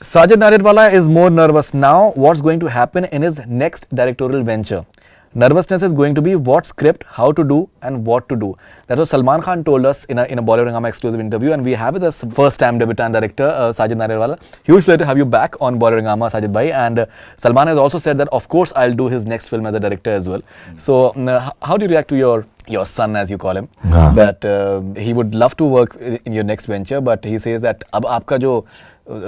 Sajid Nadirwala is more nervous now. What's going to happen in his next directorial venture? Nervousness is going to be what script, how to do, and what to do. That's what Salman Khan told us in a Bollywood Hungama exclusive interview, and we have with us first-time debutant director Sajid Nadirwala. Huge pleasure to have you back on Bollywood Hungama, Sajid bhai. And Salman has also said that, of course, I'll do his next film as a director as well. So, how do you react to your son, as you call him, that he would love to work in your next venture, but he says that अब आपका जो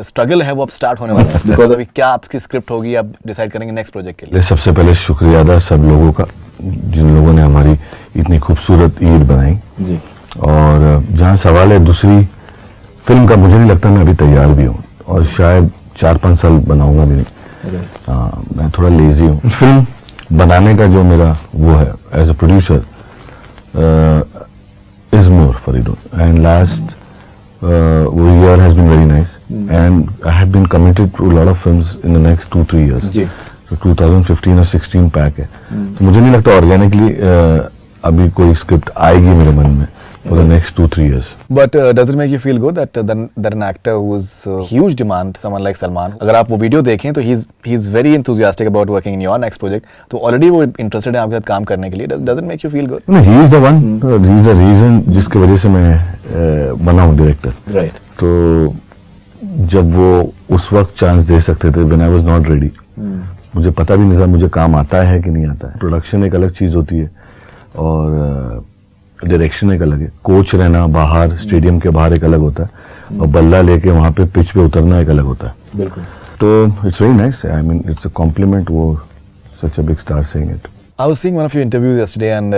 struggle है वो अब start होने वाला है, because अभी क्या आपकी स्क्रिप्ट होगी, आप डिसाइड करेंगे नेक्स्ट प्रोजेक्ट के लिए. सबसे पहले शुक्रिया अदा सब लोगों का जिन लोगों ने हमारी इतनी खूबसूरत ईद बनाई जी. और जहाँ सवाल है दूसरी फिल्म का, मुझे नहीं लगता मैं अभी तैयार भी हूँ, और शायद 4-5 साल बनाऊंगा भी नहीं. मैं थोड़ा लेजी हूँ. फिल्म बनाने का जो मेरा वो है as a producer is more Faridun, and last year has been very nice, and I have been committed to a lot of films in the next 2-3 years. So 2015 और 16 पैक है. तो मुझे नहीं लगता ऑर्गेनिकली अभी कोई स्क्रिप्ट आएगी मेरे मन में for the next 2-3 years. But does it make you feel good that an actor who's huge demand, someone like Salman, अगर आप वो वीडियो देखें तो he's very enthusiastic about working in your next project, तो already वो interested है आपके साथ काम करने के लिए. Does it make you feel good? No, he is the one. He is the reason जिसकी वजह से मैं बना हूँ डायरेक्टर. Right. तो जब वो उस वक्त चांस दे सकते थे when I was not ready, मुझे पता भी नहीं था मुझे काम आता है कि नहीं आता है. प्रोडक्शन एक अलग चीज होती है और डायरेक्शन एक अलग है. कोच रहना बाहर स्टेडियम के बाहर एक अलग होता है, और बल्ला लेके वहाँ पे पिच पे उतरना एक अलग होता है. बिल्कुल. तो it's very nice. I mean it's a compliment वो such a big star saying it. I was seeing one of your interviews yesterday, and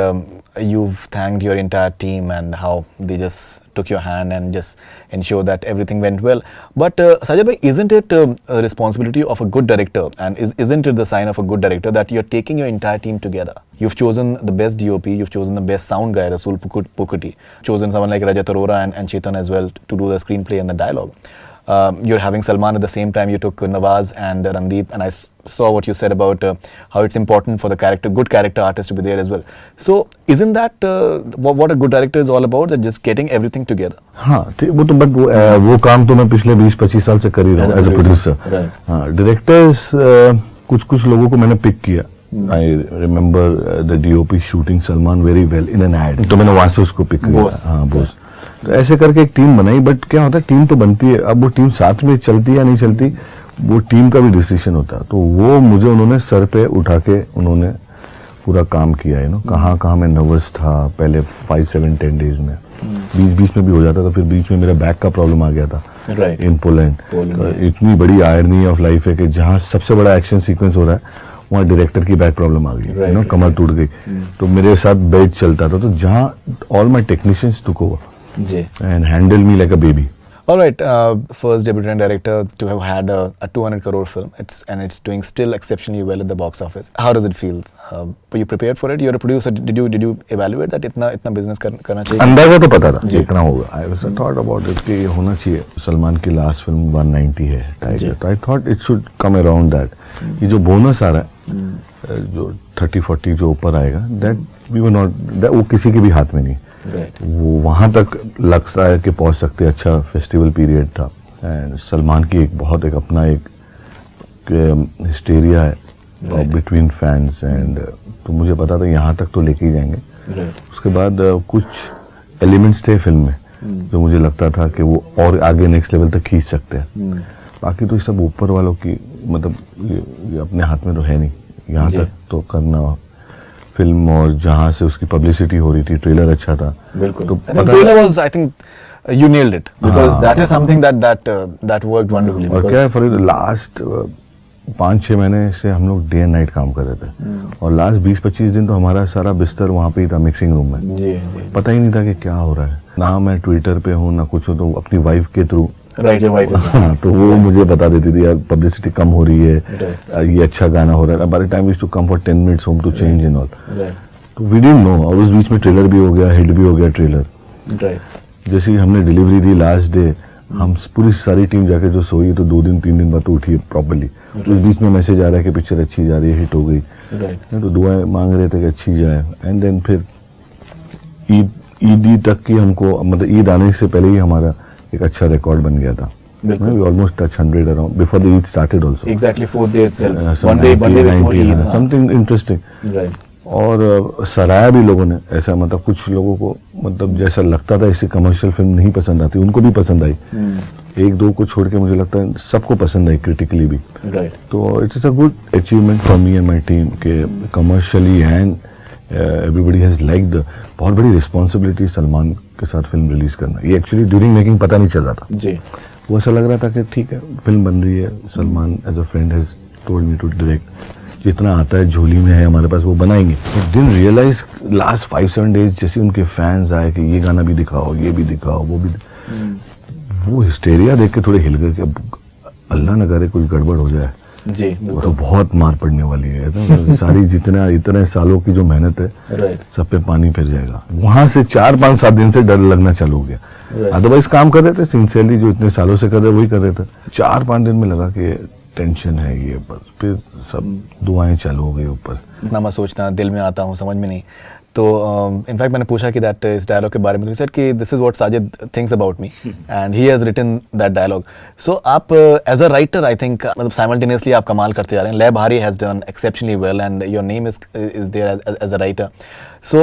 you've thanked your entire team and how they just took your hand and just ensure that everything went well. But Sajid bhai, isn't it a responsibility of a good director, and isn't it the sign of a good director that you're taking your entire team together? You've chosen the best DOP, you've chosen the best sound guy, Rasool Pukudi, chosen someone like Rajat Arora and Chetan as well to do the screenplay and the dialogue. You're having Salman at the same time. You took Nawaz and Randeep, and I saw what you said about how it's important for the good character artist to be there as well. So isn't that what a good director is all about? That just getting everything together. हाँ ठीक, वो तो but वो काम तो मैं पिछले 20-25 साल से कर ही रहा हूँ एज अ प्रोड्यूसर. हाँ, डायरेक्टर्स कुछ लोगों को मैंने पिक किया. I remember the DOP shooting Salman very well in an ad, तो मैंने वहां से उसको पिक किया. हाँ बोस. तो ऐसे करके एक टीम बनाई. बट क्या होता है, टीम तो बनती है, अब वो टीम साथ में चलती है या नहीं चलती वो टीम का भी डिसीजन होता है. तो वो मुझे उन्होंने सर पे उठा के उन्होंने पूरा काम किया है. कहाँ मैं नर्वस था पहले 5-7-10 डेज में. बीच में भी हो जाता था. फिर बीच में मेरा बैक का प्रॉब्लम आ गया था इन पोलैंड. इतनी बड़ी आयरनी ऑफ लाइफ है कि जहाँ सबसे बड़ा एक्शन सीक्वेंस हो रहा है वहाँ डायरेक्टर की बैक प्रॉब्लम आ गई. कमर टूट गई. तो मेरे साथ बेड चलता था. तो जहाँ all my technicians took over and handle me like a baby. All right, first debutant director to have had a 200 crore film. It's doing still exceptionally well at the box office. How does it feel? Were you prepared for it? You're a producer. Did you evaluate that इतना business करना चाहिए? अंदाजा तो पता था जितना होगा. I thought about it कि होना चाहिए. सलमान की लास्ट फिल्म 190 है टाइगर. तो I thought it should come around that. ये जो बोनस आ रहा है जो 30-40 जो ऊपर आएगा, that we were not, वो किसी के भी हाथ में नहीं. वो वहां तक लगता है कि पहुंच सकते. अच्छा फेस्टिवल पीरियड था, एंड सलमान की एक अपना एक हिस्टेरिया है बिटवीन फैंस, एंड तो मुझे पता था यहाँ तक तो लेके ही जाएंगे. उसके बाद कुछ एलिमेंट्स थे फिल्म में जो मुझे लगता था कि वो और आगे नेक्स्ट लेवल तक खींच सकते हैं. बाकी तो सब ऊपर वालों की, मतलब ये अपने हाथ में तो है नहीं. यहाँ तक तो करना फिल्म, और जहाँ से उसकी पब्लिसिटी हो रही थी. ट्रेलर अच्छा था. बिल्कुल. तो trailer was, I think you nailed it, because that is something that worked wonderfully. और क्या फॉर लास्ट 5-6 महीने से हम लोग डे एंड नाइट काम कर रहे थे. और लास्ट 20-25 दिन तो हमारा सारा बिस्तर वहाँ पे ही था, मिक्सिंग रूम में. जी. पता ही नहीं था कि क्या हो रहा है. ना मैं ट्विटर पे हूँ ना कुछ हो, तो अपनी वाइफ के थ्रू तो वो मुझे बता देती थी यार पब्लिसिटी कम हो रही है, ये अच्छा गाना हो रहा है. By the time we to come for 10 minutes home to change in all. तो वी डिडंट नो. और उस बीच में ट्रेलर भी हो गया, हिट भी हो गया ट्रेलर. जैसे ही हमने डिलीवरी दी लास्ट डे, हम पूरी सारी टीम जाके जो सोई, तो 2 दिन 3 दिन बाद तो उठी प्रॉपर्ली. उस बीच में मैसेज आ रहा है कि पिक्चर अच्छी जा रही है, हिट हो गई. तो दुआएं मांग रहे थे कि अच्छी जाए. एंड देन फिर ईद तक की हमको, मतलब ईद आने से पहले ही हमारा एक अच्छा रिकॉर्ड बन गया था. बिल्कुल। We almost touched 100 around before the Eid started also. Exactly, 4th day itself. Some one day 90, before 90, Eid. something interesting. Right. और सराहा भी लोगों ने ऐसा, मतलब कुछ लोगों को मतलब जैसा लगता था इसे कमर्शियल फिल्म नहीं पसंद आती, उनको भी पसंद आई। एक दो को छोड़ के मुझे लगता है सबको पसंद आई, क्रिटिकली भी। Right. तो it's a good achievement for me and my team के commercially and everybody has liked. बहुत बड़ी रिस्पॉन्सिबिलिटी सलमान के साथ फिल्म रिलीज करना। ये एक्चुअली ड्यूरिंग मेकिंग पता नहीं चल रहा था जी। वो ऐसा लग रहा था कि ठीक है फिल्म बन रही है, Salman as a friend has told me to direct, जितना आता है झोली में है हमारे पास वो बनाएंगे। डिडंट रियलाइज लास्ट 5-7 डेज जैसे उनके फैंस आए कि ये गाना भी दिखाओ, ये भी दिखाओ, वो भी वो हिस्टेरिया देख के थोड़े हिल गए कि अब अल्लाह न करे कुछ गड़बड़ हो जाए जी। वो तो बहुत मार पड़ने वाली है तो सारी जितना इतने सालों की जो मेहनत है सब पे पानी फिर जाएगा। वहां से 4-5-7 दिन से डर लगना चालू हो गया। अदरवाइज काम कर रहे थे सिंसियरली, जो इतने सालों से कर रहे वही कर रहे थे। 4-5 दिन में लगा कि टेंशन है ये, बस फिर सब दुआएं चालू हो गई ऊपर। इतना मैं सोचना दिल में आता हूँ, समझ में नहीं। तो इनफैक्ट मैंने पूछा कि दैट इस डायलॉग के बारे में, तो सर कि this is what Sajid thinks about me and he has written that dialogue. So आप as a writer I think मतलब साइमल्टेनियसली आप कमाल करते जा रहे हैं। लैब हारी has done exceptionally well and your name is there as a writer. So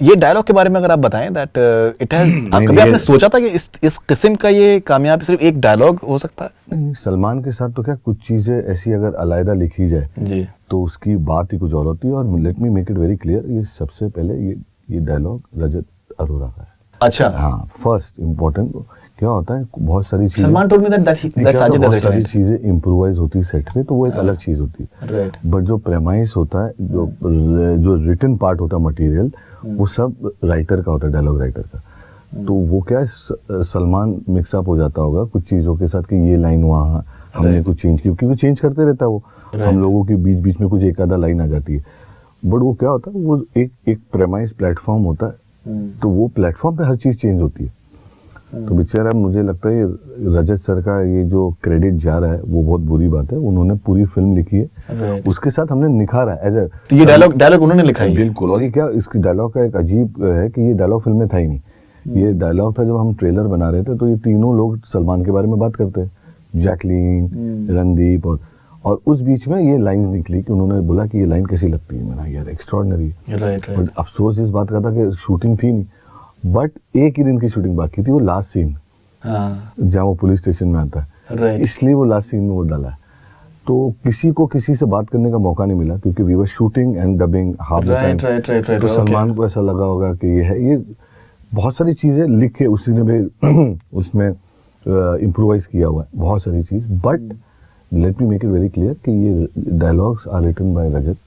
ये डायलॉग के बारे में अगर आप बताएं दैट इट हैज, कभी आपने सोचा था कि इस किस्म का ये कामयाब सिर्फ एक डायलॉग हो सकता है? नहीं, सलमान के साथ तो क्या कुछ चीजें ऐसी अगर अलग लिखी जाए जी तो उसकी बात ही कुछ और होती है। और let me make it very clear, ये सबसे पहले ये डायलॉग रजत अरोरा का है। अच्छा। हाँ, फर्स्ट इम्पोर्टेंट क्या होता है, बहुत सारी चीजें Salman told me that Sajid बहुत सारी चीजें इम्प्रोवाइज होती है सेट पे, तो वो एक अलग चीज होती है। राइट। बट जो प्रेमाइस होता है, जो रिटन पार्ट होता है मटेरियल, वो सब राइटर का होता है, डायलॉग राइटर का। तो वो क्या है, सलमान मिक्सअप हो जाता होगा कुछ चीजों के साथ कि ये लाइन वहाँ हमने कुछ चेंज की, क्योंकि वो चेंज करते रहता है वो। हम लोगों के बीच बीच में कुछ एक आधा लाइन आ जाती है। बट वो क्या होता है, वो एक प्रेमाइस प्लेटफॉर्म होता है, तो वो प्लेटफॉर्म पे हर चीज चेंज होती है। तो बेचारा मुझे लगता है रजत सर का ये जो क्रेडिट जा रहा है वो बहुत बुरी बात है। उन्होंने पूरी फिल्म लिखी है, उसके साथ हमने निखारा है एज ए। तो ये डायलॉग उन्होंने लिखा है? बिल्कुल। और ये क्या, इसकी डायलॉग का एक अजीब है कि ये डायलॉग फिल्म में था ही नहीं। ये डायलॉग था जब हम ट्रेलर बना रहे थे, तो ये तीनों लोग सलमान के बारे में बात करते हैं, जैकलीन, रणदीप, और उस बीच में ये लाइन निकली कि उन्होंने बोला कि ये लाइन कैसी लगती है। मैंने यार एक्स्ट्राऑर्डिनरी। राइट। बट अफसोस इस बात का था कि शूटिंग थी नहीं, बट एक ही दिन की शूटिंग बाकी थी, वो लास्ट सीन जहाँ वो पुलिस स्टेशन में आता है, इसलिए वो लास्ट सीन में वो डाला है। तो किसी को किसी से बात करने का मौका नहीं मिला, क्योंकि we were shooting and dubbing half the time. तो सलमान को ऐसा लगा होगा कि ये है, ये बहुत सारी चीजें लिख के उसी ने भी उसमें इम्प्रोवाइज किया हुआ है बहुत सारी चीज। But let me make it very clear कि ये डायलॉग्स आर रिटन बाय रजत।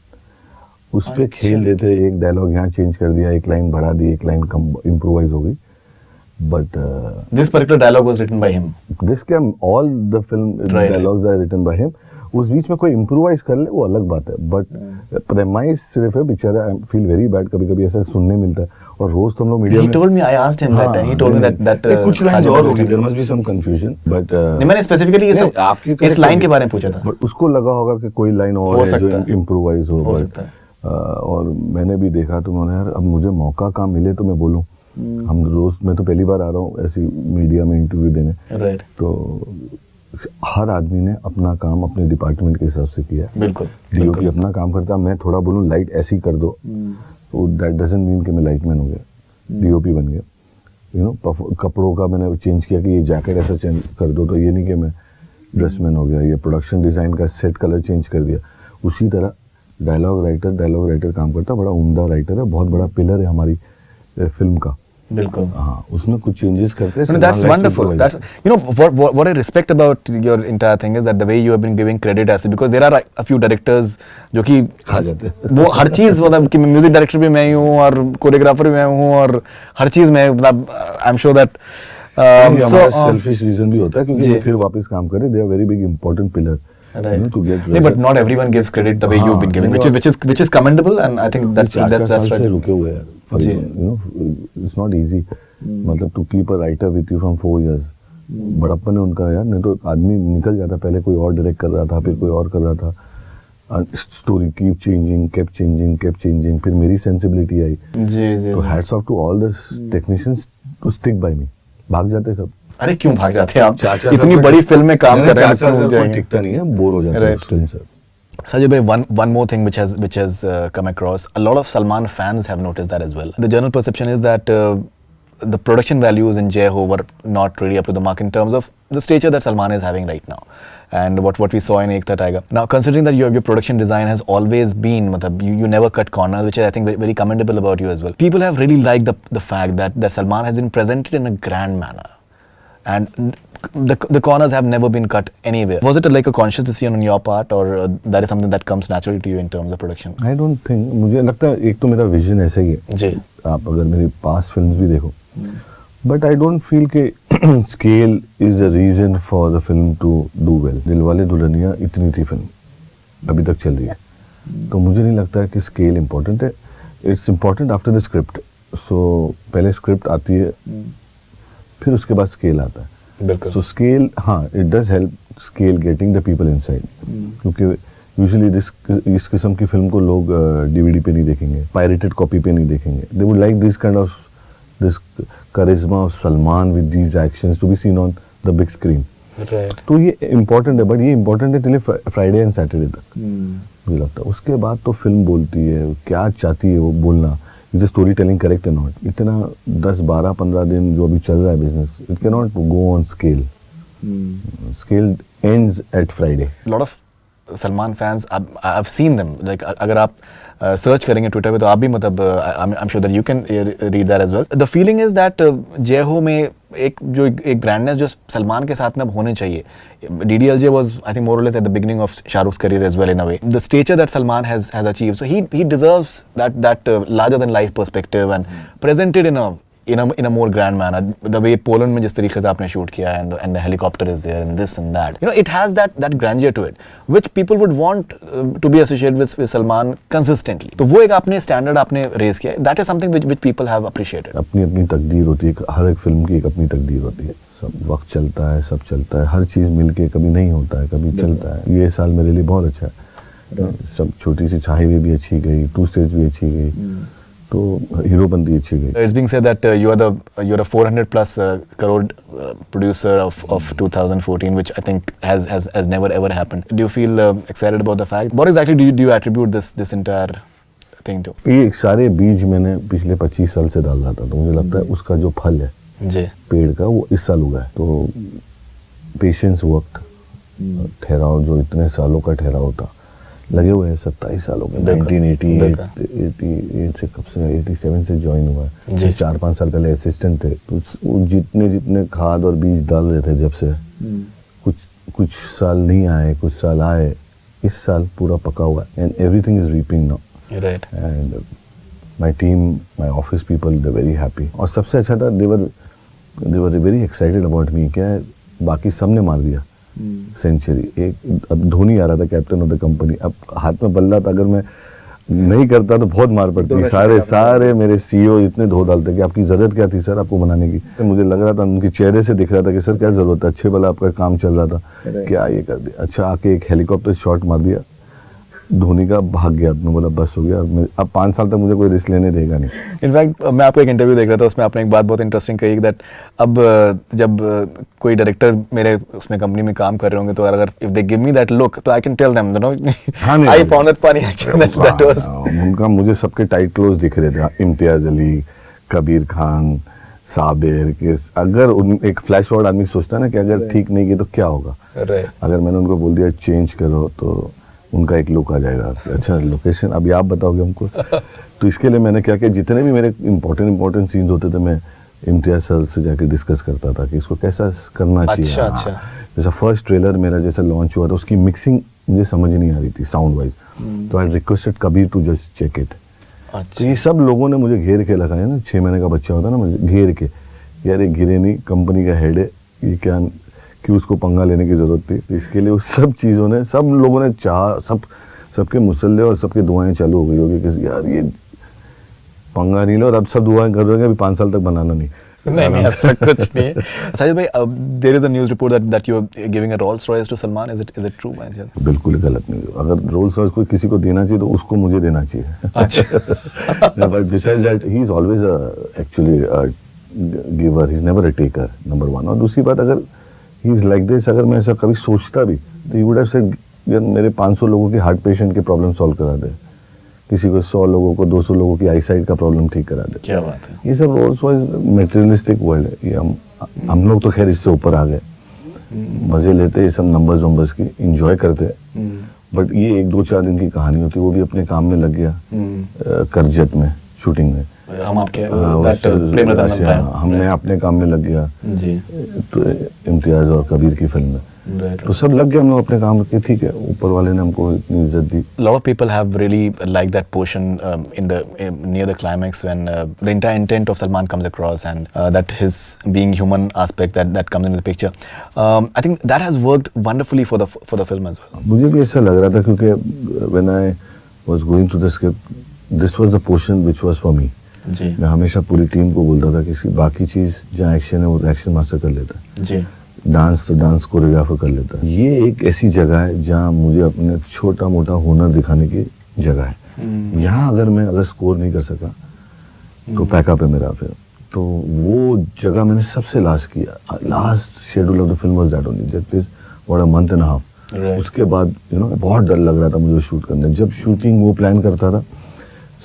उस पे खेल देते, एक डायलॉग यहाँ चेंज कर दिया, एक लाइन बढ़ा दी, एक लाइन कम इम्प्रोवाइज हो गई। But this particular dialogue was written by him. This came all the film dialogues are written by him. उस बीच में कोई इम्प्रोवाइज कर ले वो अलग बात है, बट प्रेमाइस सिर्फ है। बेचारा आई फील वेरी बैड, कभी कभी ऐसा सुनने मिलता है। और रोज तो हम लोग मीडिया में, he told me, I asked him that, he told me that कुछ लाइन और होगी, there must be some confusion. But मैंने स्पेसिफिकली इस लाइन के बारे में पूछा था। बट उसको लगा होगा कि कोई लाइन और है जो इम्प्रोवाइज हो सकता है। और मैंने भी देखा तो मैंने यार अब मुझे मौका कहाँ मिले तो मैं बोलूँ। हम रोज, मैं तो पहली बार आ रहा हूँ ऐसी मीडिया में इंटरव्यू देने। राइट। तो हर आदमी ने अपना काम अपने डिपार्टमेंट के हिसाब से किया। बिल्कुल। डीओपी अपना काम करता, मैं थोड़ा बोलूँ लाइट ऐसी कर दो, तो दैट डजंट मीन कि मैं लाइटमैन हो गया, डीओपी बन गया। यू नो, कपड़ों का मैंने चेंज किया कि ये जैकेट ऐसा चेंज कर दो, तो ये नहीं कि मैं ड्रेसमैन हो गया। ये प्रोडक्शन डिजाइन का सेट कलर चेंज कर दिया। उसी तरह डायलॉग राइटर काम करता, बड़ा उम्दा राइटर है, बहुत बड़ा पिलर है हमारी फिल्म का। बिल्कुल। हाँ, उसमें कुछ चेंजेस करते हैं। That's wonderful. That's, you know, what I respect about your entire thing is that the way you have been giving credit as, because there are a few directors जो कि खा जाते हैं वो हर चीज, मतलब कि म्यूजिक डायरेक्टर भी मैं ही हूँ और कोरियोग्राफर भी मैं हूँ और हर चीज मैं, मतलब आई एम श्योर दैट हमारा सेल्फिश रीजन भी होता है, क्योंकि वो फिर वापस काम करे। They are very big important pillar. Right. No, but not everyone gives credit the way you've been giving, which is commendable, and I think that's right. रुके हुए यार, you know, it's not easy. मतलब to keep a writer with you from 4 years, बड़प्पन है उनका यार। नहीं तो आदमी निकल जाता, पहले कोई और डायरेक्ट कर रहा था, फिर कोई और कर रहा था, स्टोरी kept changing, फिर मेरी सेंसिबिलिटी आई। जी। तो hats off to all the technicians to stick by me। भाग जाते सब। अरे क्यों भाग जाते हैं आप, चाचा इतनी साहब बड़ी फिल्म में काम कर रहे हैं, चाचा क्यों साहब जाएंगे? टिकता नहीं है, बोर हो जाता है Right. Student sir. Sajid bhai, one more thing which has come across. A lot of Salman fans have noticed that as well. The general perception is that the production values in Jai Ho were not really up to the mark in terms of the stature that Salman is having right now, and what we saw in Ek Tha Tiger. Now, considering that your production design has always been, you never cut corners, which is I think very, very commendable about you as well. People have really liked the fact that Salman has been presented in a grand manner, and the corners have never been cut anywhere. Was it like a conscious decision on your part, or that is something that comes naturally to you in terms of production? I don't think, मुझे लगता है एक तो मेरा vision ऐसा ही है जी. आप अगर मेरी पास्ट फिल्म्स भी देखो, बट आई डोंट फील के scale is a reason for the film to do well. Dilwale Dulhania इतनी थी फिल्म, अभी तक चल रही है, तो मुझे नहीं लगता है कि स्केल इम्पोर्टेंट है. It's important after the script. So पहले स्क्रिप्ट आती है, फिर उसके बाद स्केल आता है. बिल्कुल. सो स्केल, हाँ, it does help scale getting the people inside, क्योंकि यूजुअली इस किस्म की फिल्म को लोग डीवीडी पे नहीं देखेंगे, पायरेटेड कॉपी पे नहीं देखेंगे. They would like this kind of this करिश्मा of Salman with these actions to be seen on the big screen. Right. तो ये इम्पोर्टेंट है, बट ये इम्पोर्टेंट है टिल फ्राइडे एंड सैटरडे तक, मुझे लगता है. उसके बाद तो फिल्म बोलती है, क्या चाहती है वो बोलना. Is the story telling correct और नॉट. इतना 10, 12, 15 दिन जो अभी चल रहा है business, it can not go on scale. Scale ends at Friday. lot of Salman fans, I've seen them, like अगर आप सर्च करेंगे ट्विटर पे तो आप भी I'm sure that you can read that as well. The feeling is that Jai Ho में एक grandness जो सलमान के साथ में अब होने चाहिए. DDLJ was I think more or less at the beginning of Shah Rukh's career as well in a way. The stature that Salman has achieved, so he deserves that larger than life perspective and presented in a more grand manner. The way Poland में जिस तरीके से आपने shoot किया, and the helicopter is there and this and that, it has that grandeur to it which people would want to be associated with Salman consistently. तो वो एक आपने स्टैंडर्ड आपने रेज किया है. That is something which people have appreciated. अपनी अपनी तकदीर होती है, हर एक फिल्म की एक अपनी तकदीर होती है. सब वक्त चलता है, सब चलता है, हर चीज़ मिलके कभी नहीं होता है, कभी चलता है. ये साल मेरे लिए बहुत अच्छा है. सब छोटी सी हाईवे भी अच्छी गई, 2 स्टेज भी अच्छी गई, तो हीरोपंती अच्छी गई. It's being said that you're a 400 plus crore producer of 2014, which I think has never ever happened. Do you feel excited about the fact? What exactly do you attribute this entire thing to? ये सारे बीज मैंने पिछले 25 साल से डाल रहा था, तो मुझे लगता है उसका जो फल है जी पेड़ का, वो इस साल उगा है. तो पेशेंस, वक्त, ठहराव, जो इतने सालों का ठहराव था, लगे हुए हैं. 27 साल हो गए. 1988 से, कब से 87 से ज्वाइन हुआ है. 4-5 साल पहले असिस्टेंट थे. तो जितने खाद और बीज डाल रहे थे जब से, कुछ साल नहीं आए, कुछ साल आए, इस साल पूरा पका हुआ है. And everything is reaping now. Right. And my team, my office people, they very happy. और सबसे अच्छा था, they were very excited about me. क्या है, बाकी सबने मार दिया सेंचुरी. एक अब धोनी आ रहा था, कैप्टन ऑफ द कंपनी. अब हाथ में बल्ला था, अगर मैं नहीं करता तो बहुत मार पड़ती. सारे मेरे सीईओ इतने धो डालते कि आपकी जरूरत क्या थी सर आपको बनाने की. मुझे लग रहा था, उनके चेहरे से दिख रहा था कि सर क्या जरूरत है, अच्छे भला आपका काम चल रहा था, क्या ये कर दिया. अच्छा, आके एक हेलीकॉप्टर शॉट मार दिया, धोनी का भाग गया. मैं बोला बस हो गया, अब 5 साल तक मुझे कोई रिस्क लेने देगा नहीं. इनफैक्ट मैं आपको एक इंटरव्यू देख रहा था, उसमें आपने एक बात बहुत इंटरेस्टिंग कही दैट अब जब कोई डायरेक्टर मेरे उसमें कंपनी में काम कर रहे होंगे, तो अगर if they give me that look, तो I can tell them I found it funny actually that was उनका. मुझे सबके टाइट क्लोज दिख रहे थे. इम्तियाज अली, कबीर खान, साबिर के. अगर एक फ्लैश फॉरवर्ड आदमी सोचता है ना कि अगर ठीक नहीं किया तो क्या होगा, अगर मैंने उनको बोल दिया चेंज करो, तो उनका एक लुक आ जाएगा. अच्छा, लोकेशन अभी आप बताओगे हमको. तो इसके लिए मैंने क्या किया, जितने भी मेरे इंपॉर्टेंट सीन्स होते थे, मैं इम्तियाज सर से जाके डिस्कस करता था कि इसको कैसा करना चाहिए. अच्छा. जैसा फर्स्ट ट्रेलर मेरा जैसा लॉन्च हुआ था, उसकी मिक्सिंग मुझे समझ नहीं आ रही थी साउंड वाइज, तो I requested Kabir to just check it. तो ये सब लोगों ने मुझे घेर के लगाया ना. 6 महीने का बच्चा होता है ना, मुझे घेर के, यार ये गिरे नहीं, कंपनी का हेड है, ये क्या कि उसको पंगा लेने की जरूरत थी. तो इसके लिए उस सब चीज़ों ने, सब लोगों ने सबके मुसल्ले और सबके दुआएं चालू हो गई होगी कि यार ये पंगा नहीं लो, और अब सब दुआएं कर रहे हैं अभी 5 साल तक बनाना नहीं. नहीं ऐसा कुछ नहीं है. साजिद भाई, there is a news report that you are giving a Rolls Royce to Salman. Is it true? बिल्कुल गलत नहीं. अगर रोल्स रॉयस कोई किसी को देना चाहिए तो उसको मुझे देना चाहिए. अच्छा. But besides that he is always actually giver, he is never a taker, number one. और दूसरी बात, अगर ही इज लाइक दिस, अगर मैं ऐसा कभी सोचता भी तो ही वुड हैव सेड यार मेरे 500 लोगों के हार्ट पेशेंट के प्रॉब्लम सॉल्व करा दे, किसी को 100 लोगों को 200 लोगों की आई साइट का प्रॉब्लम ठीक करा दे। क्या बात है। ये सब ऑल्सो मेटेरियलिस्टिक वर्ल्ड है। ये हम लोग तो खैर इससे ऊपर आ गए, मजे लेते ये सब नंबर्स वंबर्स की, इंजॉय करते। बट ये 1-2-4 दिन की कहानी होती है, वो भी अपने काम में लग गया करजत में शूटिंग में। हम आपके प्रेम रतन में पाए। हमने अपने काम में लग गया जी। तो इम्तियाज और कबीर की फिल्म में, तो सब लग गए हम लोग अपने काम के। ठीक है, ऊपर वाले ने हमको इतनी इज्जत दी। lot of people have really liked that portion in the near the climax when the entire intent of Salman comes across and that his being human aspect that comes into the picture. I think that has worked wonderfully for the film as well. मुझे भी ऐसा लग रहा था क्योंकि when I was going through the script, this was the portion which was for me. जी। मैं हमेशा पूरी टीम को बोलता था कि बाकी चीज जहाँ एक्शन है वो तो एक्शन मास्टर कर लेता है, जी। डांस तो डांस कोरियोग्राफर कर लेता है। ये एक ऐसी जगह है जहाँ मुझे अपने छोटा मोटा हुनर दिखाने की जगह है। यहाँ अगर स्कोर नहीं कर सका तो पैकअप है मेरा फिर। तो वो जगह मैंने सबसे लास्ट किया। Last schedule of the film was that only, that is what a month and half. उसके बाद बहुत डर लग रहा था मुझे शूट करने। जब शूटिंग वो प्लान करता था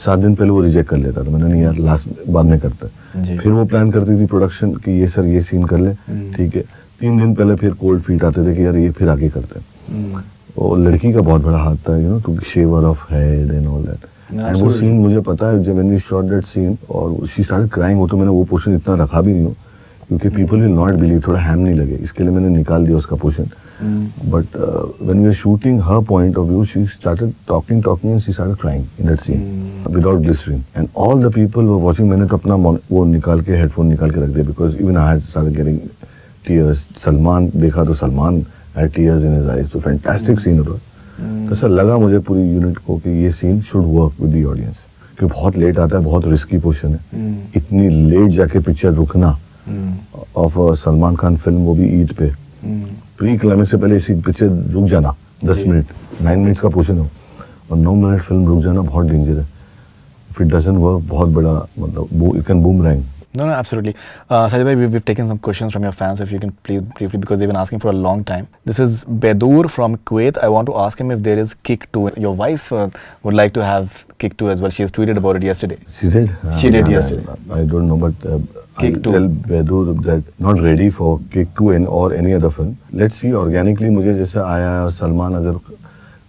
7 दिन पहले वो रिजेक्ट कर लेता था, मैंने नहीं यार लास्ट बाद में करता है। फिर वो प्लान करती थी प्रोडक्शन कि ये सर ये सीन कर ले, ठीक है। 3 दिन पहले फिर कोल्ड फीट आते थे कि यार ये फिर आगे करते हैं। और लड़की का बहुत बड़ा हाथ था, to shave her off head and all that. And वो सीन मुझे पता है जब मैंने शॉट दैट सीन और शी स्टार्टेड क्राइंग, हो तो मैंने वो पोर्शन इतना रखा भी नहीं हो क्योंकि पीपल विल नॉट बिलीव, थोड़ा हैम नहीं लगे, इसके लिए मैंने निकाल दिया उसका portion. But when we are shooting her point of view, she started talking and she started crying in that scene without glycerine and all the people were watching. मैंने तो अपना वो निकाल के हेडफोन निकाल के रख दिया because even I had started getting tears. Salman देखा तो Salman had tears in his eyes. तो फैंटास्टिक सीन होता। तो ऐसा लगा मुझे पूरी यूनिट को कि ये scene should work with the audience, क्योंकि बहुत लेट आता है, बहुत रिस्की पोर्शन है। इतनी लेट जाके पिक्चर रुकना ऑफ सलमान खान फिल्म, वो भी ईद पे, प्री क्लाइमेक्स से पहले इसी पिक्चर रुक जाना 10 मिनट, 9 मिनट्स का पोर्शन हो और 9 मिनट फिल्म रुक जाना बहुत डेंजर है। इफ इट डजंट वर्क, बहुत बड़ा मतलब it can boomerang. No, absolutely. Sajid bhai, we've taken some questions from your fans, if you can please briefly, because they've been asking for a long time. This is Bedour from Kuwait. I want to ask him if there is Kick 2. Your wife would like to have Kick 2 as well. She has tweeted about it yesterday. She did? She did yesterday. I don't know, but Kick I'll 2. tell Bedour that not ready for Kick 2 or any other film. Let's see, organically मुझे जैसे आया है, और सलमान अगर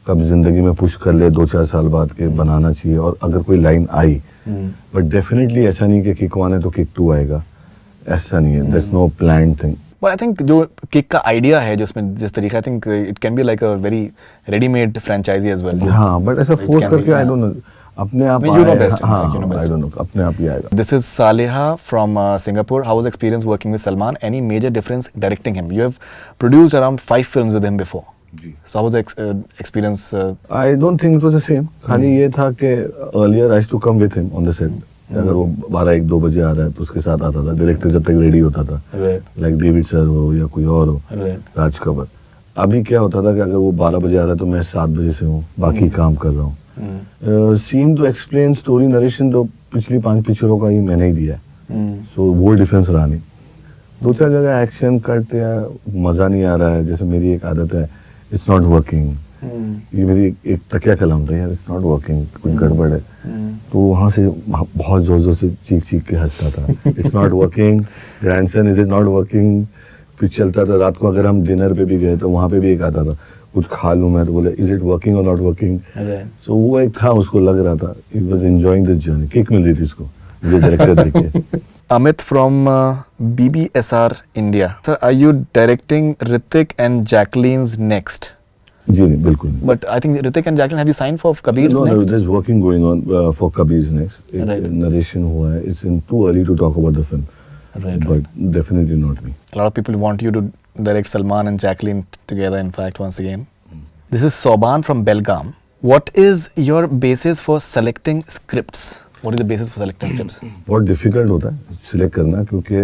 कब जिंदगी में push कर ले 2-4 साल बाद के बनाना चाहिए, और अगर कोई लाइन आई, बट डेफिनेटली ऐसा नहीं कि किक 1 है तो किक 2 आएगा, ऐसा नहीं है। That's no planned thing. But I think जो किक का आइडिया है, जो उसमें जिस तरीका, I think it can be like a very readymade franchise as well. हाँ, बट ऐसा फोर्स करके आई डोंट नो, अपने आप you know best. हाँ, You know best. I don't know, अपने आप ही आएगा। This is Saleha from Singapore. How was experience working with Salman? Any major difference directing him? You have produced around 5 films with him before. So how was the experience? I don't think it was the same. खाली ये था कि earlier I used to come with him on the set. अगर वो 12-1-2 बजे आ रहा है तो उसके साथ आता था, डायरेक्टर जब तक रेडी होता था, लाइक डेविड सर हो या कोई और हो, राज कबर। अभी क्या होता था कि अगर वो 12 बजे आ रहा है तो मैं 7 बजे से हूँ, बाकी काम कर रहा हूँ। सीन तो एक्सप्लेन, स्टोरी नरेशन तो पिछली 5 पिक्चरों का ही मैंने ही दिया है, सो वो डिफरेंस रहा नहीं। 2-4 जगह एक्शन कट या मजा नहीं आ रहा है, जैसे मेरी एक आदत है, इट्स नॉट वर्किंग, ये मेरी एक तकिया कलाम था यार, इट्स नॉट वर्किंग, कुछ गड़बड़ है, तो वहाँ से बहुत जोर जोर से चीख के हंसता था, it's not working, grandson is it not working. फिर चलता था रात को, अगर हम डिनर पे भी गए तो वहाँ पे भी एक आता था, कुछ खा लूँ मैं तो बोले इज इट वर्किंग और नॉट वर्किंग। सो वो एक था, उसको लग रहा था, he was enjoying this journey, kick मिल रही थी उसको मुझे डायरेक्टर देख के। Amit from BBSR India. Sir, are you directing Hrithik and Jacqueline's next? जी नहीं, बिल्कुल नहीं। But I think Hrithik and Jacqueline, have you signed for Kabir's No, next? there's working going on for Kabir's next. Right. Narration हुआ है, it's too early to talk about the film. Right. But definitely not me. A lot of people want you to direct Salman and Jacqueline together, in fact, once again. This is Soban from Belgaum. What is your basis for selecting scripts? What is the basis for selecting scripts? बहुत difficult होता है select करना, क्योंकि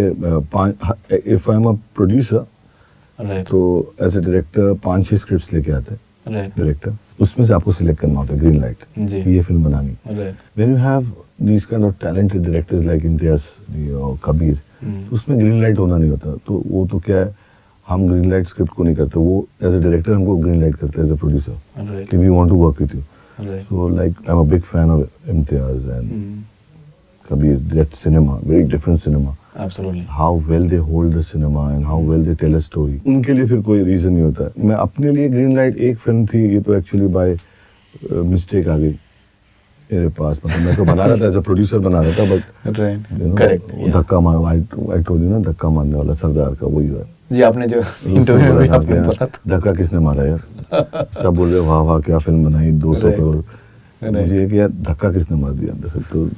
if I am a producer Right. तो as a director 5-6 scripts लेके आते हैं Right. Director, उसमें से आपको सिलेक्ट करना होता है ग्रीन लाइट जी। ये फिल्म बनानी. Right. When you have these kind of talented directors like Imtiaz और कबीर, तो उसमें ग्रीन लाइट होना नहीं होता. तो वो तो क्या है, हम ग्रीन लाइट स्क्रिप्ट को नहीं करते, वो एज अ डायरेक्टर हमको ग्रीन लाइट करते हैं एज अ प्रोड्यूसर Right. कि we want to work with you. Right. So like I'm a big fan of Imtiaz and Kabir. That cinema, very different cinema. Absolutely. How well they hold the cinema and how well they tell a story. उनके लिए फिर कोई reason नहीं होता. मैं अपने लिए green light एक फिल्म थी, ये तो एक्चुअली बाय मिस्टेक आ गई मेरे पास. मतलब मैं तो बना रहा था एज अ प्रोड्यूसर बना रहा था, बट Right. Correct. Yeah. धक्का मार, आई टोल्ड यू ना, धक्का मारने वाला सरदार का वही है. जी आपने जो इंटरव्यू में आपने बोला था. धक्का किसने मारा यार. सब बोल रहे वाह वाह क्या फिल्म बनाई 200 Right. करोड़. Right. मुझे कि यार धक्का किसने मार दिया अंदर से. तो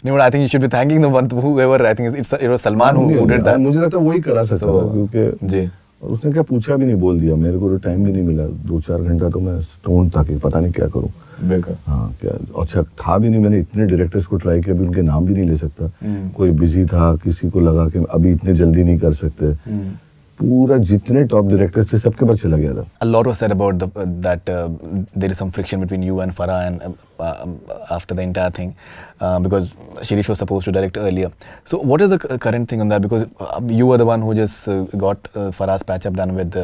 No, but I think you should be thanking the one whoever. I think it was Salman who did that. मुझे लगता है वही करा सकता So, था, क्योंकि जी. और उसने क्या पूछा भी नहीं, बोल दिया. मेरे को तो टाइम भी नहीं मिला, 2-4 घंटा तो मैं स्टोन था कि पता नहीं क्या करूं. बिल्कुल. हाँ क्या अच्छा था भी नहीं. मैंने इतने डायरेक्टर्स को ट्राई किया, अभी उनके नाम भी नहीं ले सकता. कोई बिजी था, किसी को लगा कि अभी इतने जल्दी नहीं कर सकते. पूरा जितने टॉप डायरेक्टर्स थे सबके पास चला गया था. A lot was said about that there is some friction between you and Farah and after the entire thing because Shirish was supposed to direct earlier. So what is the current thing on that? Because you were the one who just got Farah's patch up done with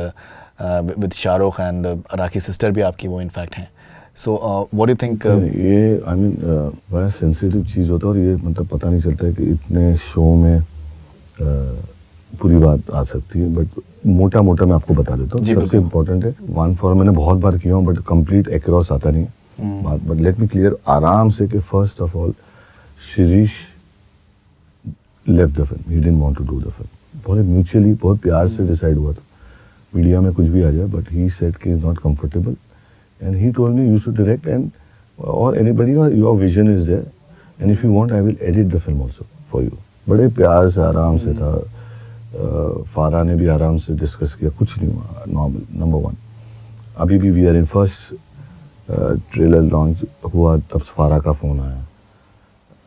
Shah Rukh and Rakhi's sister भी आपकी वो in fact हैं. So what do you think? ये I mean बड़ा sensitive चीज़ होता है, और ये मतलब पता नहीं चलता है कि इतने शो में पूरी बात आ सकती है. बट मोटा मोटा मैं आपको बता देता हूँ. सबसे इम्पोर्टेंट है, वन फॉर मैंने बहुत बार किया हूँ बट कंप्लीट एक्रोस आता नहीं बात. बट लेट मी क्लियर आराम से कि first of all Shirish left the film. He didn't want to do the film. बहुत म्यूचुअली बहुत प्यार से डिसाइड हुआ था. मीडिया में कुछ भी आ जाए, बट ही सेड कि is not comfortable and he told me you should direct and और anybody, your vision is there and if you want I will edit the film also for you. बड़े प्यार से आराम से था. फारा ने भी आराम से डिस्कस किया, कुछ नहीं हुआ. नॉर्मल. नंबर 1 अभी भी we are in first trailer launch हुआ तब फारा का फ़ोन आया.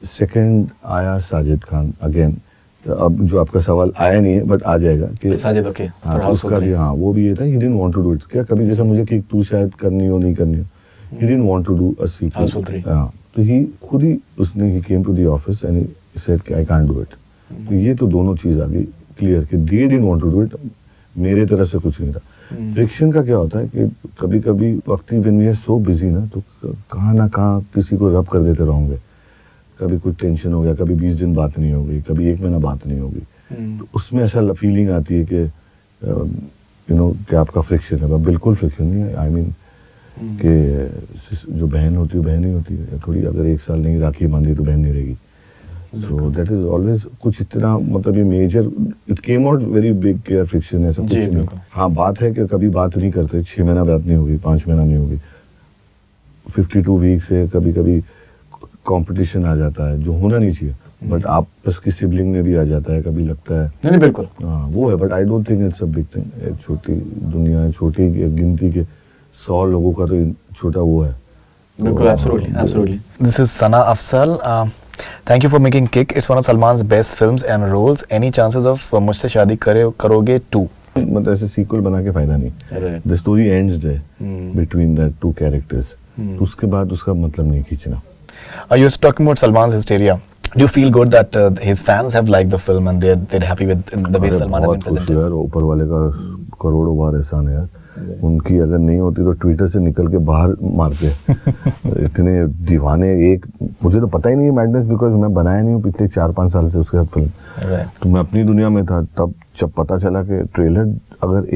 सेकंड आया साजिद खान अगेन. अब जो आपका सवाल आया नहीं है बट आ जाएगा कि साजिद ओके हाँ, उसका भी हाँ वो भी ये था. He didn't want to do it. क्या कभी जैसा मुझे कि तू शायद करनी हो नहीं करनी हो, he didn't want to do a sequel. हाँ तो ही खुद ही उसने he came to the office and he said कि आई कांट डू इट. तो ये तो दोनों चीज़ आ गई क्लियर कि they didn't want to do it. मेरे तरफ से कुछ नहीं था. फ्रिक्शन का क्या होता है कि कभी कभी वक्त when we are so busy ना, तो कहाँ ना कहाँ किसी को रब कर देते रहोगे. कभी कुछ टेंशन हो गया, कभी 20 दिन बात नहीं होगी, कभी 1 महीना बात नहीं होगी. तो उसमें ऐसा फीलिंग आती है कि यू नो कि आपका फ्रिक्शन है. बिल्कुल फ्रिक्शन नहीं है. आई मीन कि जो बहन होती है बहन ही होती है. थोड़ी अगर 1 साल नहीं राखी बांधी तो बहन नहीं रहेगी. सो दैट इज ऑलवेज कुछ इतना मतलब ये measure it came out very big care friction है. सब कुछ नहीं. हाँ बात है कि कभी बात नहीं करते, 6 महीना बात नहीं होगी, 5 महीना नहीं होगी, 52 वीक से कभी कभी कंपटीशन आ जाता है जो होना नहीं चाहिए. बट आपस की सिबलिंग में भी आ जाता है, कभी लगता है नहीं बिल्कुल हाँ वो है. But I don't think it's a big thing. एक छोटी दुनिया है, छोटी गिनती के 100 लोगों का तो छोटा वो है. बिल्कुल. Absolutely. This is Sana Afsal. Thank you for making Kick. It's one of Salman's best films and roles. Any chances of मुझसे शादी करोगे 2? मतलब ऐसे सीक्वल बना के फायदा नहीं. Right. The story ends there between the 2 characters. तो उसके बाद उसका मतलब नहीं खींचना. You were talking about Salman's hysteria. Do you feel good that his fans have liked the film and they're happy with the way Salman has been presented? यार ऊपर वाले का करोड़ों बार एहसान है यार. उनकी अगर नहीं होती तो ट्विटर से निकल के बाहर मारते. इतने दीवाने. एक मुझे तो पता ही नहीं है मैडनेस, बिकॉज मैं बनाया नहीं हूँ पिछले 4-5 साल से उसके साथ फिल्म. तो मैं अपनी दुनिया में था. तब जब पता चला कि ट्रेलर अगर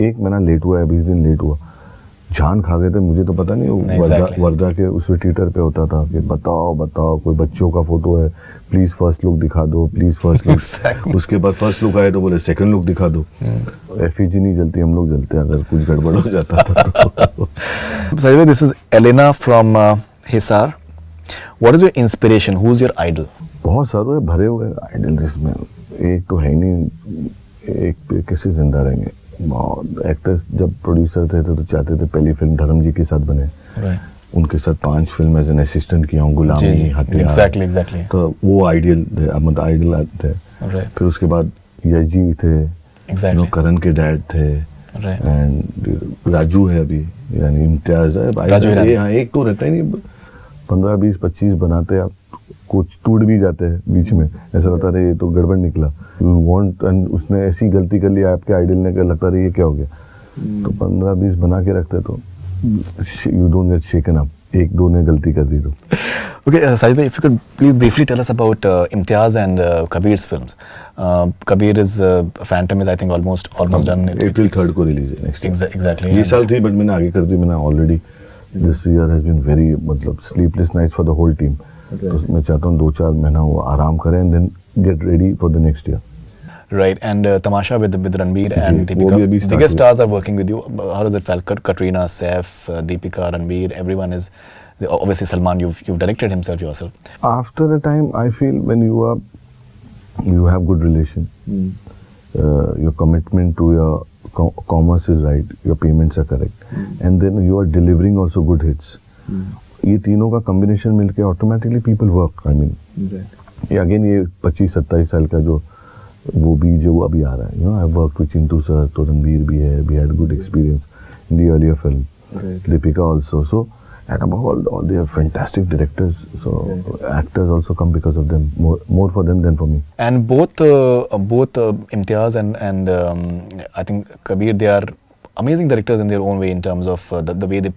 1 महीना लेट हुआ है, 20 दिन लेट हुआ, जान खा गए थे. मुझे तो पता नहीं वर्दा के उस ट्विटर पे होता था कि बताओ कोई बच्चों का फोटो है, प्लीज फर्स्ट लुक दिखा दो, प्लीज फर्स्ट लुक. उसके बाद फर्स्ट लुक आए तो बोले सेकंड लुक दिखा दो. एफईजी नहीं जलती, हम लोग जलते अगर कुछ गड़बड़ हो जाता था. By this is Elena from Hisar. What is your inspiration? Who's your idol? बहुत सारे भरे हुए आइडल इसमें. एक तो है ही नहीं, एक पे कैसे जिंदा रहेंगे. एक्टर्स जब प्रोड्यूसर थे तो चाहते थे पहली फिल्म धर्म जी के साथ बने. उनके साथ 5 फिल्म एज एन असिस्टेंट किया हूँ. गुलामी, हथियार. Exactly. तो वो आइडियल मतलब आइडल थे. फिर उसके बाद यश जी थे, करण के डैड थे. Right. एंड राजू है अभी, यानी इम्तियाज है भाई, राजू हिरानी। हाँ एक तो रहता ही नहीं, 15 20 25 बनाते आप, कुछ टूट भी जाते हैं बीच में, ऐसा लगता है ये तो गड़बड़ निकला, यू वांट, एंड उसने ऐसी गलती कर ली आपके आइडल ने, कर लगता है ये क्या हो गया, तो 15 20 बना के रखते तो you don't get shaken up, एक दो ने गलती कर दी तो. Okay, Sajid bhai, if you could please briefly tell us about Imtiaz and Kabir's films. Kabir is Phantom is I think almost done. April 3rd को रिलीज है next. Exactly. ये साल थी बट मैंने आगे कर दी, मैंने already, this year has been very, मतलब sleepless nights for the whole team. तो मैं चाहता हूँ 2-4 महीना वो आराम करें and then get ready for the next year. Right, and Tamasha with Ranbir and वो भी अभी Deepika. start Biggest हुआ. stars are working with you. How does it feel? Katrina, Saif, Deepika, Ranbir, everyone is obviously Salman. You've directed himself yourself. After a time, I feel when you have good relation, your commitment to your commerce is right, your payments are correct, and then you are delivering also good hits. ये तीनों का combination मिलके automatically people work. I mean, ये again ये 25-27 साल का जो वो बीज है वो अभी आ रहा है. You know, I've worked with Chintu sir, तो रणबीर भी है, we had good experience in the earlier film. Deepika also. So and above all they are fantastic directors. So actors also come because of them, more for them than for me. And both Imtiaz and I think Kabir, they are amazing directors in their own way in terms of the way they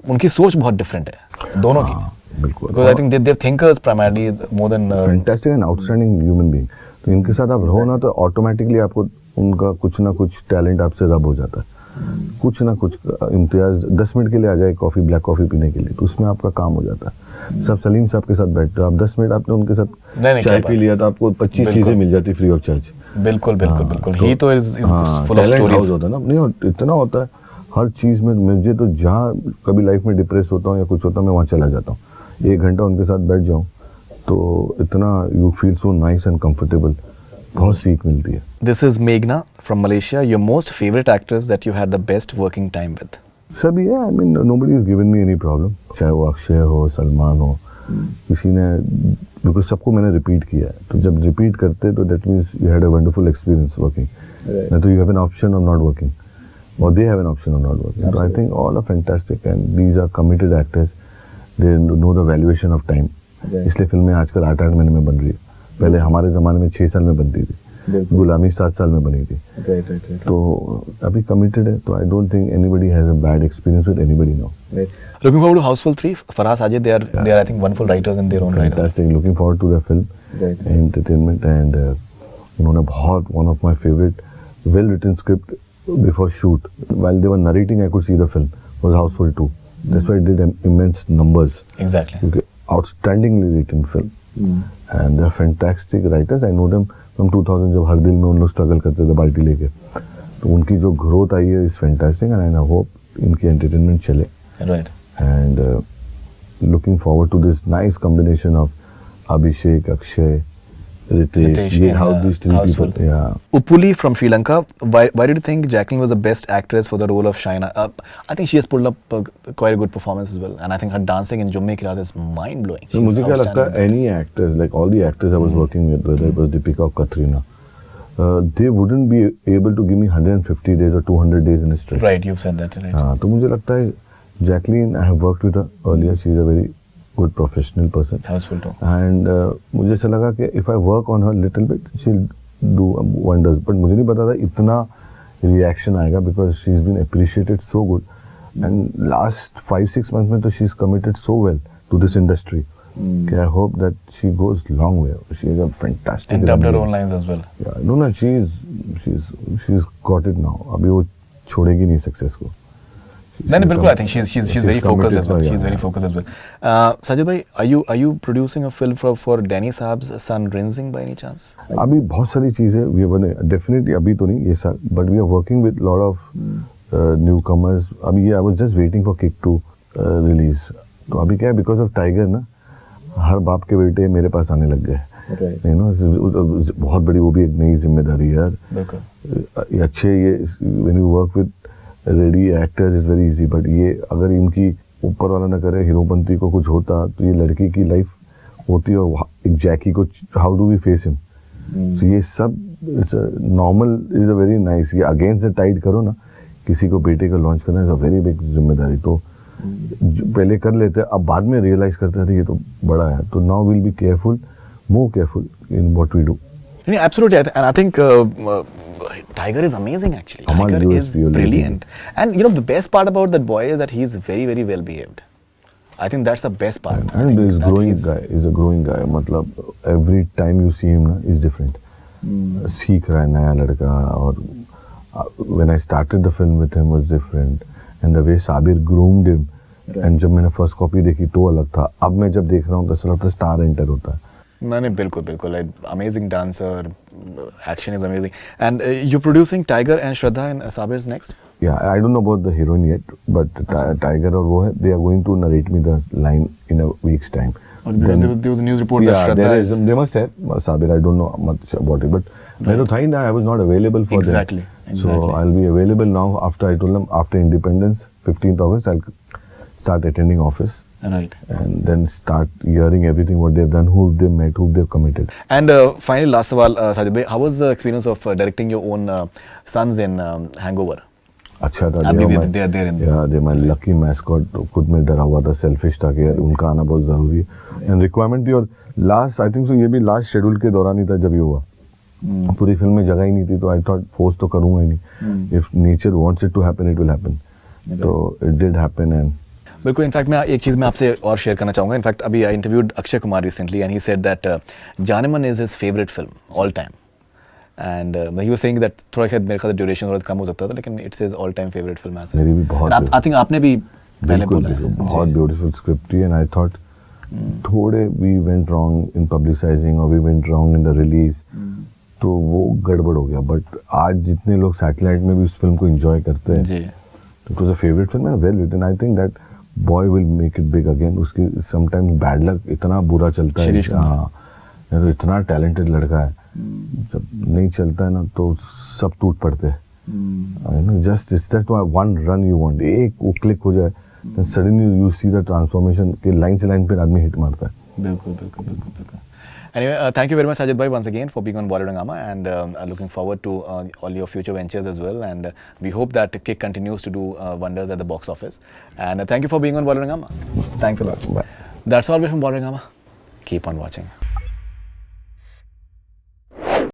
उनकी सोच बहुत different है दोनों की. बिल्कुल. Because I think they're thinkers primarily more than Fantastic and outstanding human being. तो इनके साथ आप रहो ना तो ऑटोमेटिकली आपको उनका कुछ ना कुछ टैलेंट आपसे रब हो जाता है. कुछ ना कुछ. इम्तियाज 10 मिनट के लिए आ जाए कॉफी, ब्लैक कॉफी पीने के लिए, तो उसमें आपका काम हो जाता है. सब सलीम साहब के साथ बैठते हो आप, 10 मिनट आपने उनके साथ चाय पी लिया तो आपको 25 चीजें मिल जाती फ्री ऑफ चार्ज. बिल्कुल. ही तो इज फुल ऑफ स्टोरीज होता है ना. नहीं इतना होता है हर चीज में. मुझे तो जहाँ कभी लाइफ में डिप्रेस होता हूँ या कुछ होता है मैं वहाँ चला जाता हूँ, 1 घंटा उनके साथ बैठ जाऊँ तो इतना you feel so nice and comfortable, बहुत सीख मिलती है. This is Meghna from Malaysia. Your most favorite actress that you had the best working time with? सभी है. I mean nobody is given me any problem, चाहे वो अक्षय हो, सलमान हो, किसी ने, बिकॉज सबको मैंने रिपीट किया है. तो जब रिपीट करते तो that means you had a wonderful experience working. नहीं तो you have an option of not working और they have an option of not working. तो I think all are fantastic and these are committed actors. They know the valuation of time. इसलिए फिल्में आजकल 8-8 महीने में बन रही है. पहले हमारे ज़माने में 6 साल में बनती थी, गुलामी 7 साल में बनी थी. तो अभी कमिटेड है, तो I don't think anybody has a bad experience with anybody now. Looking forward to Houseful 3. Faraz Sajid, they are I think wonderful writers in their own right. Fantastic. Looking forward to the film, entertainment, and उन्होंने बहुत, one of my favorite well written script before shoot, while they were narrating I could see the film, was Houseful 2. That's why it did immense numbers. Exactly. Okay. Outstandingly written film. And they are fantastic writers. I know them from 2000 जब हर दिल में उन लोग struggle करते थे बाल्टी लेके, तो उनकी जो ग्रोथ आई है is fantastic and I hope इनकी एंटरटेनमेंट चले. Right. And looking forward to this nice combination of Abhishek, Akshay, Ritesh. How these three Houseful. people. Yeah. Upuli from Sri Lanka. Why did you think Jacqueline was the best actress for the role of Shaina? I think she has pulled up quite a good performance as well, and I think her dancing in Jumme Ki Raat is mind blowing. So मुझे क्या लगता है, any actors, like all the actors I was working with, whether it was Deepika or Katrina, they wouldn't be able to give me 150 days or 200 days in a stretch. Right, you said that. Right. हाँ, तो मुझे लगता है Jacqueline, I have worked with her earlier. She is a very good professional person. Houseful too. And मुझे ऐसा लगा कि if I work on her little bit, she'll do wonders. But मुझे नहीं पता था इतना reaction आएगा, because she's been appreciated so good. And last 5-6 months में तो she's committed so well to this industry. Okay, I hope that she goes long way. She is a fantastic. And dubbed her own lines as well. Yeah, no, she's got it now. अभी वो छोड़ेगी नहीं success को. Then बिल्कुल, I think she's very focused as well. She's very focused as well. Sajid bhai, are you producing a film for Danny Saab's son Rinzing by any chance? अभी बहुत सारी चीजें we बने, definitely अभी तो नहीं ये साल, but we are working with lot of newcomers. अभी I was just waiting for Kick 2 release. तो अभी क्या है, because of Tiger ना, हर बाप के बेटे मेरे पास आने लग गए. You know, बहुत बड़ी वो भी एक नई जिम्मेदारी है यार. ये अच्छे, ये when you work with ready actors is very easy, but ये अगर इनकी ऊपर वाला ना करे, हीरोपंती को कुछ होता तो ये लड़की की लाइफ होती है. एक जैकी को how do we face him. So ये सब it's normal, is a very nice. ये अगेंस्ट द टाइड करो ना, किसी को बेटे का लॉन्च करना इज अ वेरी बिग जिम्मेदारी, तो पहले कर लेते हैं, अब बाद में रियलाइज करते हैं ये तो बड़ा है, तो now will be careful, more careful in what we do. Absolutely, and I think Tiger is amazing actually. Amal Tiger Lewis, is really brilliant, and you know the best part about that boy is that he's very very well behaved. I think that's the best part. And he's a growing guy. मतलब every time you see him ना, is different. सीख रहा है नया लड़का, और when I started the film with him was different, and the way Sabir groomed him, and जब मैंने first copy देखी तो अलग था, अब मैं जब देख रहा हूँ तो ऐसा लगता है स्टार एंटर होता है. नहीं बिल्कुल बिल्कुल, amazing dancer, action is amazing, and you're producing Tiger and Shraddha in Sabir's next. Yeah, I don't know about the heroine yet, but Tiger और वो है, they are going to narrate me the line in a week's time. There was a news report that Shraddha is. They must have Sabir. I don't know much about it, but मैं तो था ही ना, I was not available for exactly. them. So I'll be available now after I told them after Independence, 15th August, I'll start attending office. Right. And then start hearing everything what they've done, who they've met, who they've committed. And finally, last सवाल Sajid bhai, how was the experience of directing your own sons in Hangover? अच्छा था. अभी भी they are there in. Yeah, they my lucky mascot. खुद में डरा हुआ था, selfish था कि उनका आना बहुत जरूरी है. And requirement थी, और last I think so ये भी last schedule के दौरान ही था जब ये हुआ. पूरी फिल्म में जगह ही नहीं थी, तो I thought force तो करूँगा ही नहीं. If nature wants it to happen, it will happen. तो it did happen. And बिल्कुल, इनफैक्ट मैं एक चीज़ मैं आपसे और शेयर करना चाहूँगा. इनफैक्ट अभी I interviewed Akshay Kumar recently and he said that Jaaneman is his favourite film all time, and he was saying that थोड़ा शायद मेरे ख्याल ड्यूरेशन थोड़ा कम हो सकता था, लेकिन it's his all time favourite film है. मेरी भी बहुत, आई थिंक आपने भी पहले बोला है. बहुत ब्यूटीफुल स्क्रिप्ट थी, एंड आई थॉट थोड़े we went wrong in publicising और we went wrong in the release, तो वो गड़बड़ हो गया. बट आज जितने लोग सैटेलाइट में भी उस फिल्म को एंजॉय करते हैं, it was a favourite film and well written. I think that boy will make it big again. उसकी समटाइम्स बैड लक इतना बुरा चलता है. हाँ, तो इतना टैलेंटेड लड़का है, जब नहीं चलता है ना तो सब टूट पड़ते हैं. Just it's just one run you want, एक वो क्लिक हो जाए, then suddenly you see the transformation के लाइन से लाइन पे आदमी हिट मारता है. बिल्कुल बिल्कुल बिल्कुल बिल्कुल. Anyway, thank you very much Sajid bhai once again for being on Bollywood Hungama, and looking forward to all your future ventures as well, and we hope that Kick continues to do wonders at the box office, and thank you for being on Bollywood Hungama. Thanks a lot. Bye. That's all from Bollywood Hungama. Keep on watching.